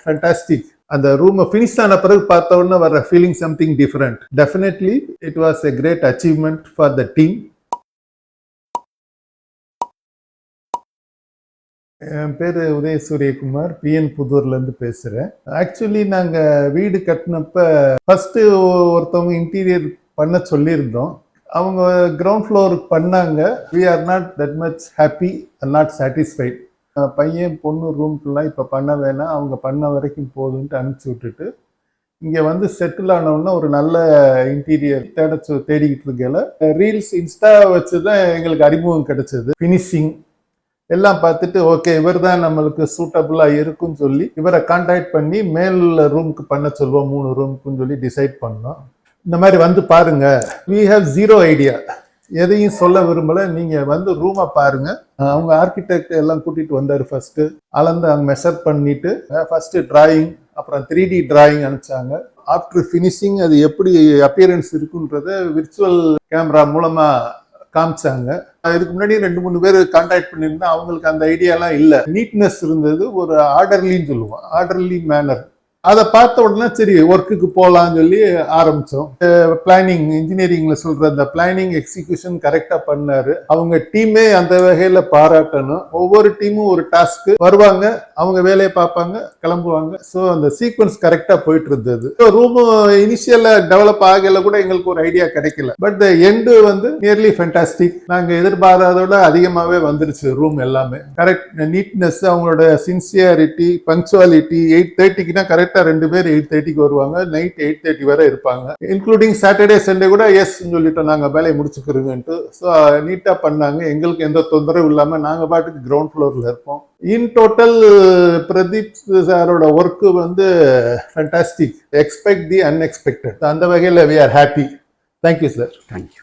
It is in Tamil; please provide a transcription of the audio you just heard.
ஃபேண்டாஸ்டிக். அந்த ரூமை ஃபினிஷ் ஆன பிறகு பார்த்த உடனே வர feeling something different. Definitely it was a great achievement for the team. என் பேர் உதய சூரியகுமார், பிஎன் புதூர்லேருந்து பேசுகிறேன். ஆக்சுவலி நாங்கள் வீடு கட்டினப்ப ஃபஸ்ட்டு ஒருத்தவங்க இன்டீரியர் பண்ண சொல்லியிருந்தோம். அவங்க கிரவுண்ட் ஃப்ளோருக்கு பண்ணாங்க. We are not that much happy and not satisfied. பையன் பொண்ணு ரூம்க்குலாம் இப்போ பண்ண வேணாம், அவங்க பண்ண வரைக்கும் போதுன்ட்டு அனுப்பிச்சி விட்டுட்டு இங்கே வந்து செட்டில் ஆனவுடனே ஒரு நல்ல இன்டீரியர் தேடிக்கிட்டு இருக்கல ரீல்ஸ் இன்ஸ்டா வச்சு தான் எங்களுக்கு அறிமுகம் கிடைச்சது. ஃபினிஷிங் எல்லாம் பார்த்துட்டு ஓகே இவர் தான் நம்மளுக்கு சூட்டபுளாக இருக்குன்னு சொல்லி இவரை கான்டாக்ட் பண்ணி மேல் ரூமுக்கு பண்ண சொல்லுவோம், 3 ரூமுக்குன்னு சொல்லி டிசைட் பண்ணோம். இந்த மாதிரி வந்து பாருங்க, வி ஹேவ் ஜீரோ ஐடியா, எதையும் சொல்ல விரும்பல, நீங்க வந்து ரூமை பாருங்க. அவங்க ஆர்கிடெக்ட் எல்லாம் கூட்டிட்டு வந்தாரு. ஃபர்ஸ்ட் அளந்து அங்க மெஷர் பண்ணிட்டு ஃபர்ஸ்ட் டிராயிங், அப்புறம் 3D டிராயிங் அனுப்பிச்சாங்க. ஆஃப்டர் ஃபினிஷிங் அது எப்படி அப்பியரன்ஸ் இருக்குன்றத விர்ச்சுவல் கேமரா மூலமா காமிச்சாங்க. இதுக்கு முன்னாடி 2-3 பேர் கான்டாக்ட் பண்ணியிருந்தா அவங்களுக்கு அந்த ஐடியாலாம் இல்லை. நீட்னஸ் இருந்தது, ஒரு ஆர்டர்லின்னு சொல்லுவோம், ஆர்டர்லி மேனர். அதை பார்த்த உடனே சரி ஒர்க்குக்கு போகலான்னு சொல்லி ஆரம்பித்தோம். பிளானிங், இன்ஜினியரிங்ல சொல்ற அந்த பிளானிங் எக்ஸிக்யூஷன் கரெக்டாக பண்ணாரு. அவங்க டீமே அந்த வகையில் பாராட்டணும். ஒவ்வொரு டீமும் ஒரு டாஸ்க்கு வருவாங்க, அவங்க வேலையை பார்ப்பாங்க, கிளம்புவாங்க. ஸோ அந்த சீக்வன்ஸ் கரெக்டாக போயிட்டு இருந்தது. ரூமு இனிஷியலாக டெவலப் ஆகல கூட எங்களுக்கு ஒரு ஐடியா கிடைக்கல. பட் த எண்டு வந்து நியர்லி ஃபேண்டாஸ்டிக். நாங்கள் எதிர்பாராதோட அதிகமாகவே வந்துருச்சு ரூம் எல்லாமே. கரெக்ட் நீட்னஸ், அவங்களோட சின்சியாரிட்டி, பங்க்சுவாலிட்டி. 8:30க்குனா கரெக்ட் 2 பேர் 8:30க்கு வருவாங்க, நைட் 8:30 வரை இருப்பாங்க. இன்க்ளூடிங் சாட்டர்டே சண்டே கூட எஸ் சொல்லிட்டோம், நாங்க வேலையை முடிச்சுக்கிறோங்கன்ட்டு. ஸோ நீட்டா பண்ணாங்க. எங்களுக்கு எந்த தொந்தரவும் இல்லாம நாங்க பாட்டுக்கு கிரவுண்ட் ஃப்ளோர்ல இருப்போம். இன் டோட்டல் பிரதீப் சாரோட ஒர்க்கு வந்து ஃபேண்டாஸ்டிக். எக்ஸ்பெக்ட் தி அன்எக்ஸ்பெக்டட். அந்த வகையில் we are happy. Thank you sir. Thank you.